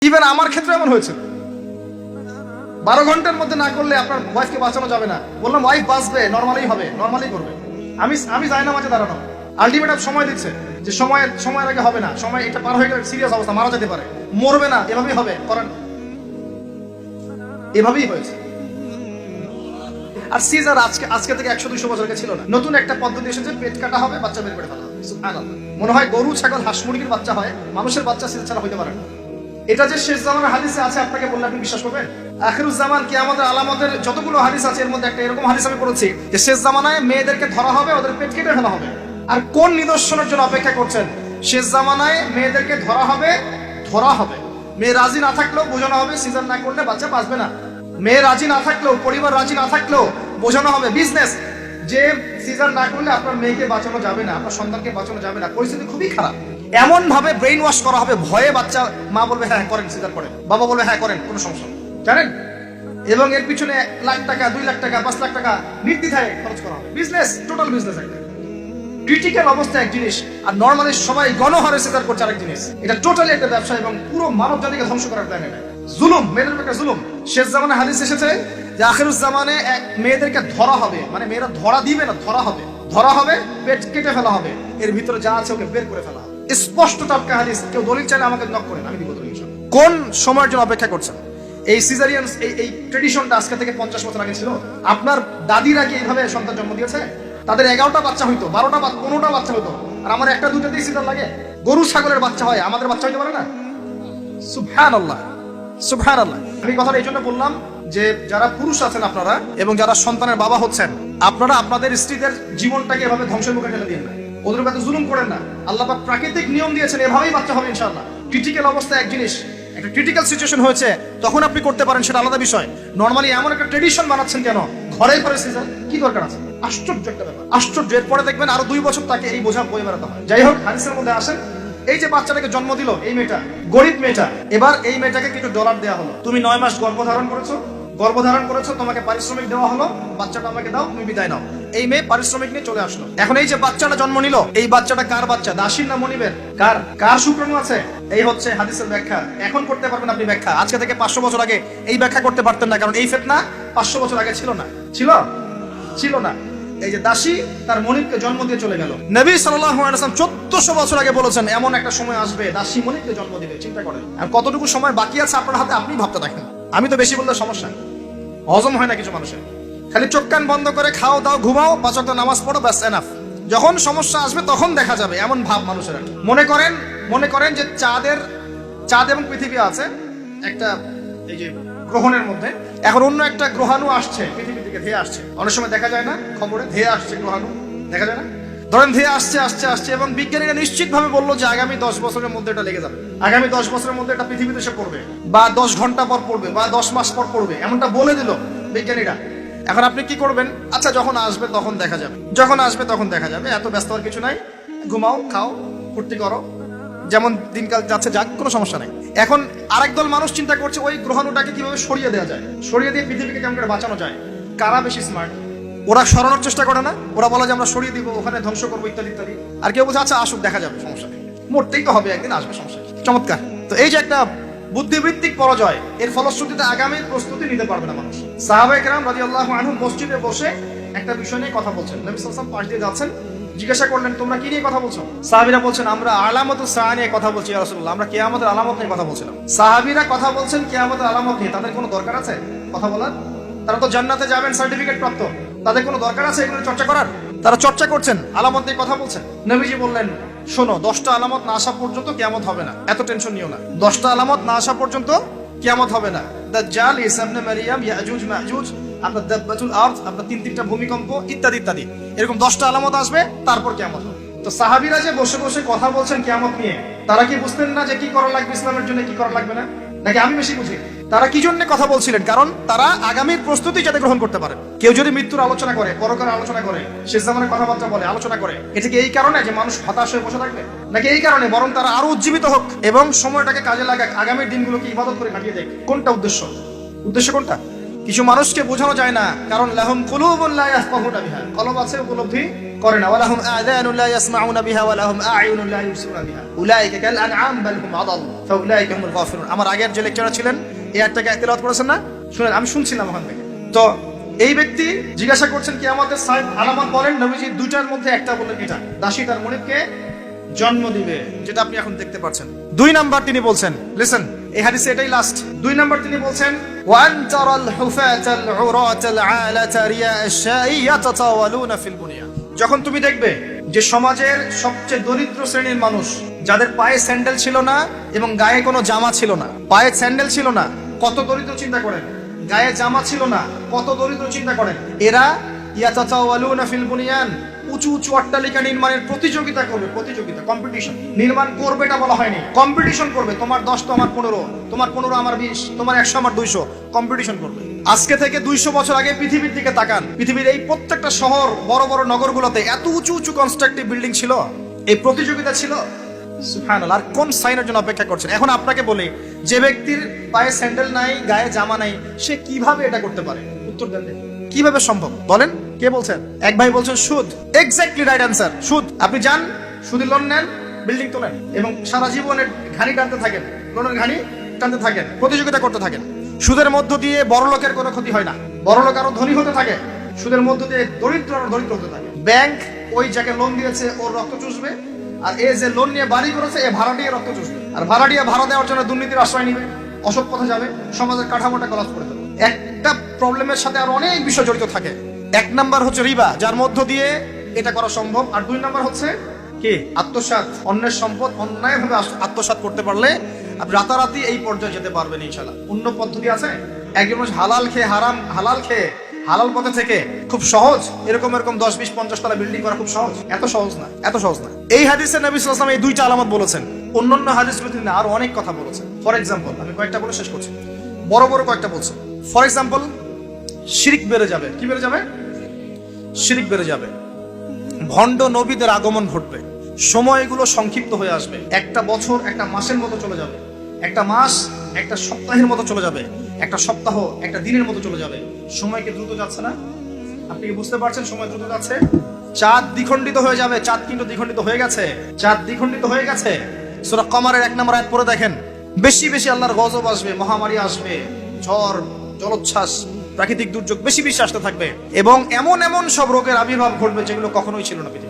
Even আমার ক্ষেত্রে এমন হয়েছে, 12 ঘন্টার মধ্যে না করলে আপনার ওয়াইফকে বাঁচানো যাবে না। বললাম ওয়াইফ বাঁচবে, নর্মালি হবে, নর্মালি করবে। আমি যাই না মাঝে দাঁড়ানো, আলটিমেটাম সময় দিচ্ছে যে সময়ের আগে হবে না, সময় এটা পার হয়ে গেলে সিরিয়াস অবস্থা, মারা যেতে পারে, মরবে না, এভাবেই হবে, করেন। এভাবেই হয়েছে। আর সিজার আজকে থেকে 100-200 বছর আগে ছিল না, নতুন একটা পদ্ধতি এসেছে, পেট কাটা হবে, বাচ্চা বের করে ফেলা হবে। সুবহানাল্লাহ। মনে হয় গরু, ছাগল, হাঁস মুরগির বাচ্চা হয়, মানুষের বাচ্চা সিজার ছাড়া হইতে পারে না। এটা যে শেষ জামানের হাদিসে আছে, আপনাকে বললে আপনি বিশ্বাস করবেন? আখিরুজ জামান কিয়ামতের আলামতের যতগুলো হাদিস আছে এর মধ্যে একটা এরকম হাদিস আমি পড়েছি যে শেষ জামানায় মেয়েদেরকে ধরা হবে, ওদের পেট কেটে ফেলা হবে। আর কোন নিদর্শনের জন্য অপেক্ষা করছেন? শেষ জামানায় মেয়েদেরকে ধরা হবে। মেয়ে রাজি না থাকলেও বোঝানো হবে সিজার না করলে বাচ্চা বাঁচবে না। মেয়ে রাজি না থাকলেও, পরিবার রাজি না থাকলেও বোঝানো হবে, বিজনেস, যে সিজার না করলে আপনার মেয়েকে বাঁচানো যাবে না, আপনার সন্তানকে বাঁচানো যাবে না, পরিস্থিতি খুবই খারাপ। এমন ভাবে ব্রেইন ওয়াশ করা হবে, ভয়ে বাচ্চা, মা বলবে হ্যাঁ করেন, সিজার করেন, বাবা বলবে হ্যাঁ করেন, কোনো সমস্যা নেই, জানেন। এবং এর পিছনে 1 লাখ টাকা, 2 লাখ টাকা, 5 লাখ টাকা নির্দ্বিধায় খরচ করা হবে। বিজনেস, টোটাল বিজনেস একটা। ক্রিটিক্যাল অবস্থা এক জিনিস, আর নর্মালি সবাই গণহারে সিজার করছে আরেক জিনিস। এটা টোটালি একটা ব্যবসা এবং পুরো মানব জাতিকে ধ্বংস করার প্ল্যান। এটা জুলুম, মেয়েদের উপর একটা জুলুম। শেষ জামানে হাদিস এসেছে যে আখিরুজ জামানে মেয়েদেরকে ধরা হবে, মানে মেয়েরা ধরা দিবে না, ধরা হবে, পেট কেটে ফেলা হবে, এর ভিতরে যা আছে ওকে বের করে ফেলা হবে। স্পষ্ট টাটকা হাদিস, কেউ দলিল চাইলে আমাকে নক করেন, আমি দিব দলিল। কোন সময়ের জন্য অপেক্ষা করছেন? এই সিজারিয়ান এই ট্রেডিশনটা আজকে থেকে 50 বছর আগে ছিল। আপনার দাদিরা কি এইভাবে সন্তান জন্ম দিয়েছে? তাদের 11টা বাচ্চা হইতো, 12টা 15টা বাচ্চা হতো, আর আমার 1-2টাতেই সিজার লাগে। গরু ছাগলের বাচ্চা হয়, আমাদের বাচ্চা হইতে পারে না? সুবহানাল্লাহ, সুবহানাল্লাহ। আমি কথাটা এই জন্য বললাম যে যারা পুরুষ আছেন আপনারা এবং যারা সন্তানের বাবা হচ্ছেন, আপনারা আপনাদের স্ত্রীদের জীবনটাকে এভাবে ধ্বংসের মুখে ঠেলে দিন না, ওদের উপর জুলুম করেন না। আল্লাহ পাক প্রাকৃতিক নিয়ম দিয়েছেন, এভাবেই বাচ্চা হবে ইনশাআল্লাহ। ক্রিটিক্যাল অবস্থা এক জিনিস, একটা ক্রিটিক্যাল সিচুয়েশন হয়েছে, তখন আপনি করতে পারেন, সেটা আলাদা বিষয়। নরমালি এমন একটা ট্রেডিশন বানাচ্ছেন কেন? ঘরে সিজার কি দরকার আছে? আশ্চর্য একটা ব্যাপার, আশ্চর্য। এরপরে দেখবেন আরো 2 বছর তাকে এই বোঝা বয়ে বেড়াতে হয়। যাই হোক, হাদিসের মধ্যে আসেন, এই যে বাচ্চাটাকে জন্ম দিল এই মেয়েটা, গরিব মেয়েটা, এবার এই মেয়েটাকে কিছু ডলার দেওয়া হলো। তুমি 9 মাস গর্ভধারণ করেছো, তোমাকে পারিশ্রমিক দেওয়া হলো, বাচ্চাটা আমাকে দাও, তুমি বিদায় নাও। এই মেয়ে পারিশ্রমিক নিয়ে চলে আসলো। এখন এই যে বাচ্চাটা জন্ম নিল, এই বাচ্চাটা কার বাচ্চা? দাসীর না মনিবের? কার শুক্রাণু আছে? এই হচ্ছে হাদিসের ব্যাখ্যা। এখন করতে পারবেন আপনি ব্যাখ্যা, আজকে থেকে 500 বছর আগে এই ব্যাখ্যা করতে পারতেন না, কারণ এই ফিতনা 500 বছর আগে ছিল না। এই যে দাসী তার মনিবকে জন্ম দিয়ে চলে গেল। নবী সাল্লাল্লাহু আলাইহি ওয়াসাল্লাম 1400 বছর আগে বলেছেন এমন একটা সময় আসবে দাসী মনিবকে জন্ম দিবে। চিন্তা করেন, আর কতটুকু সময় বাকি আছে আপনার হাতে, আপনি ভাবতে থাকেন। আমি তো বেশি বললে সমস্যা, হজম হয় না কিছু মানুষের। খালি চোখ কান বন্ধ করে খাও দাও, ঘুমাও, 5 ওয়াক্ত নামাজ পড়ো, ব্যাস এনাফ। যখন সমস্যা আসবে তখন দেখা যাবে, এমন ভাব মানুষের। মনে করেন যে চাঁদ এবং পৃথিবী আছে একটা এই যে গ্রহণের মধ্যে। এখন অন্য একটা গ্রহাণু আসছে, পৃথিবীর দিকে ধেয়ে আসছে। অনেক সময় দেখা যায় না খবরে, ধেয়ে আসছে গ্রহাণু, দেখা যায় না? ধরেন ধেয়ে আসছে এবং বিজ্ঞানীরা নিশ্চিত ভাবে বললো যে আগামী 10 বছরের মধ্যে এটা লেগে যাবে, আগামী 10 বছরের মধ্যে এটা পৃথিবীতে এসে পড়বে, বা 10 ঘন্টা পর পড়বে, বা 10 মাস পর পড়বে, এমনটা বলে দিল বিজ্ঞানীরা। এখন আপনি কি করবেন? আচ্ছা, যখন আসবে তখন দেখা যাবে, এত ব্যস্ত হওয়ার কিছু নাই, ঘুমাও, খাও, ফুর্তি করো, যেমন দিনকাল যাচ্ছে যাক, কোনো সমস্যা নাই। এখন আরেক দল মানুষ চিন্তা করছে ওই গ্রহাণুটাকে কিভাবে সরিয়ে দেওয়া যায়, সরিয়ে দিয়ে পৃথিবীকে কেমন করে বাঁচানো যায়। কারা বেশি স্মার্ট? ওরা সরানোর চেষ্টা করে না, ওরা বলে যে আমরা সরিয়ে দিব, ওখানে ধ্বংস করবো, ইত্যাদি ইত্যাদি। আর কেউ বলছে আচ্ছা আসুক, দেখা যাবে, সমস্যা নেই, মরতেই তো হবে, একদিন আসবে, সমস্যা নেই। চমৎকার। তো এই যে একটা বুদ্ধিবৃত্তিক পরাজয়, এর ফলশ্রুতিতে আগামীর প্রস্তুতি নিতে পারবে না মানুষ। সাহাবায়ে কেরাম রাদিয়াল্লাহু আনহুম মসজিদে বসে একটা বিষয় নিয়ে কথা বলছেন। নবী সাল্লাল্লাহু আলাইহি ওয়াসাল্লাম পাশ দিয়ে যাচ্ছেন, জিজ্ঞাসা করলেন তোমরা কি নিয়ে কথা বলছো? সাহাবীরা বলছেন আমরা আলামাতুস সাআ নিয়ে কথা বলছি ইয়া রাসূলুল্লাহ, আমরা কিয়ামতের আলামত নিয়ে কথা বলছিলাম। সাহাবীরা কথা বলছেন কিয়ামতের আলামত নিয়ে, তাদের কোনো দরকার আছে কথা বলার? তারা তো জান্নাতে যাবেন, সার্টিফিকেট প্রাপ্ত, তাদের কোনো দরকার আছে এগুলো চর্চা করার? তারা চর্চা করছেন, আলামত নিয়ে কথা বলছেন। নবীজি বললেন শোনো, 10টা আলামত না আসা পর্যন্ত কিয়ামত হবে না, এত টেনশন নিও না। 10টা আলামত না আসা পর্যন্ত কিয়ামত হবে না। দাজ্জাল, ঈসা ইবনে মারইয়াম, ইয়াজুজ মাজুজ, আপনার দাব্বাতুল আরদ, আপনার 3টা ভূমিকম্প, ইত্যাদি ইত্যাদি, এরকম 10টা আলামত আসবে, তারপর কিয়ামত হবে। তো সাহাবীরা যে বসে বসে কথা বলছেন কিয়ামত নিয়ে, তারা কি বুঝতেন না যে কি করা লাগবে ইসলামের জন্য, কি করা লাগবে না? নাকি আমি বেশি বুঝি? তারা কি জন্য কথা বলছিলেন? কারণ তারা আগামীর প্রস্তুতি যাতে গ্রহণ করতে পারে। কেউ যদি মৃত্যুর আলোচনা করে, পরকালের আলোচনা করে, শেষ জামানের কথাবার্তা বলে, আলোচনা করে, এটা কি এই কারণে যে মানুষ হতাশ হয়ে বসে থাকবে, নাকি এই কারণে বরং তারা আরো উজ্জীবিত হোক এবং সময়টাকে কাজে লাগাক, আগামীর দিনগুলোকে ইবাদত করে কাটিয়ে দেয়? কোনটা উদ্দেশ্য কোনটা? কিছু মানুষকে বোঝানো যায় না, কারণ লাহুম কুলুবুন লা ইয়াফকাহুনা বিহা, কলব আছে উপলব্ধি করে না। ওয়ালাহুম আযানুন লা ইয়াসমাউনা বিহা ওয়ালাহুম আ'য়ুনুন লা ইউবসিরুনা বিহা উলাইকা কাল আনআম বাল হুম আদাল ফাউলাইকা হুমুল গাফিরুন। আমার আগের যে লেকচার ছিলেন এই আয়াতটাকে তেলাওয়াত করেছেন না? শুনেন, আমি শুনছিলাম ওখান থেকে। তো এই ব্যক্তি জিজ্ঞাসা করছেন কিয়ামতের আলামত বলেন। নবীজি দুইটার মধ্যে একটা বললেন, এটা দাসী তার মনিবকে জন্ম দিবে, যেটা আপনি এখন দেখতে পাচ্ছেন। 2 নাম্বার তিনি বলছেন, লিসেন, এই হাদিসে এটাই লাস্ট। 2 নাম্বার তিনি বলছেন, ওয়ান তারাল হুফাতাল উরাতাল আলাতা রিয়া আশ-শাই ইয়াতাতাওয়ালুনা ফিল বুনিয়ান। যখন তুমি দেখবে যে সমাজের সবচেয়ে দরিদ্র শ্রেণীর মানুষ, যাদের পায়ে স্যান্ডেল ছিল না এবং গায়ে কোনো জামা ছিল না, পায়ে স্যান্ডেল ছিল না, কত দরিদ্র চিন্তা করেন, গায়ে জামা ছিল না, কত দরিদ্র চিন্তা করেন, এরা ইয়াতাতাওয়ালুনা ফিল বুনিয়ান, উঁচু উঁচু অট্টালিকা নির্মাণের প্রতিযোগিতা করবে। প্রতিযোগিতা, কম্পিটিশন। নির্মাণ করবে এটা বলা হয়নি, কম্পিটিশন করবে। তোমার 10 তো আমার 15, তোমার 15 আমার 20, তোমার 100 আমার 200, কম্পিটিশন করবে। আজকে থেকে 200 বছর আগে পৃথিবীর দিকে তাকান, পৃথিবীর এই প্রত্যেকটা শহর, বড় বড় নগরগুলোতে এত উঁচু উঁচু কনস্ট্রাকটিভ বিল্ডিং ছিল, এই প্রতিযোগিতা ছিল। সুবহানাল্লাহ। আর কোন সাইনের জন্য অপেক্ষা করছেন? এখন আপনাকে বলি, যে ব্যক্তির পায়ে স্যান্ডেল নাই, গায়ে জামা নাই, সে কিভাবে এটা করতে পারে? উত্তর দেন, কিভাবে সম্ভব বলেন? কে বলছেন? এক ভাই বলছেন সুদ। এক্স্যাক্টলি রাইট অ্যান্সার, সুদ। আপনি যান, সুদের লোন নেন, বিল্ডিং তোলেন এবং সারা জীবনের ঘানি টানতে থাকেন, লোনের ঘানি টানতে থাকেন, প্রতিযোগিতা করতে থাকেন। সুদের মধ্য দিয়ে বড় লোকের কোনো ক্ষতি হয় না, বড় লোক আরো ধনী হতে থাকে, সুদের মধ্য দিয়ে দরিদ্র আরো দরিদ্র হতে থাকে। ব্যাংক ওই যাকে লোন দিয়েছে ওর রক্ত চুষবে, আর এ যে লোন নিয়ে বাড়ি করেছে এ ভাড়াটিয়া রক্ত চুষবে, আর ভাড়াটিয়া ভাড়া দেওয়ার জন্য দুর্নীতির আশ্রয় নিবে, অসৎ পথে যাবে, সমাজের কাঠামোটা কলাপস করে দেবে। একটা প্রবলেমের সাথে আরো অনেক বিষয় জড়িত থাকে। 1 নাম্বার হচ্ছে রিবা, যার মধ্য দিয়ে এটা করা সম্ভব। আর 2 নাম্বার হচ্ছে কি? আত্মসাৎ, অন্যের সম্পদ অন্যায়ভাবে আত্মসাৎ করতে পারলে আপনি রাতারাতি এই পর্যায়ে যেতে পারবেন ইনশাআল্লাহ। অন্য পদ্ধতি আছে? একজন মানুষ হালাল খেয়ে হালাল খেয়ে হালাল পথে থেকে খুব সহজ এরকম 10, 20, 50 তলা বিল্ডিং করা খুব সহজ? এত সহজ না, এত সহজ না। এই হাদিসে নবী সাল্লাল্লাহু আলাইহি ওয়াসাল্লাম এই 2টা আলামত বলেছেন। অন্যান্য হাদিসগুলোতে তিনি আরো অনেক কথা বলেছেন। ফর এক্সাম্পল, আমি কয়েকটা বলে শেষ করছি, বড় বড় কয়েকটা বলছি। ফর এক্সাম্পল, শিরক বেড়ে যাবে। কি বেড়ে যাবে? শিরক বেড়ে যাবে। ভণ্ড নবীদের আগমন ঘটবে, সময়গুলো সংক্ষিপ্ত হয়ে আসবে। একটা বছর একটা মাসের মতো চলে যাবে, একটা মাস একটা সপ্তাহের মতো চলে যাবে, একটা সপ্তাহ একটা দিনের মতো চলে যাবে। সময়কে দ্রুত যাচ্ছে না? আপনি কি বুঝতে পারছেন সময় দ্রুত যাচ্ছে? চাঁদ দ্বিখণ্ডিত হয়ে যাবে। চাঁদ কিন্তু দ্বিখণ্ডিত হয়ে গেছে, চাঁদ দ্বিখণ্ডিত হয়ে গেছে। সূরা কমারের 1 নম্বর আয়াত পড়ে দেখেন। বেশি বেশি আল্লাহর গজব আসবে, মহামারী আসবে, ঝড়, জলোচ্ছ্বাস, প্রাকৃতিক দুর্যোগ বেশি বেশি আসতে থাকবে এবং এমন এমন সব রোগের আবির্ভাব ঘটবে যেগুলো কখনোই ছিল না পৃথিবীতে।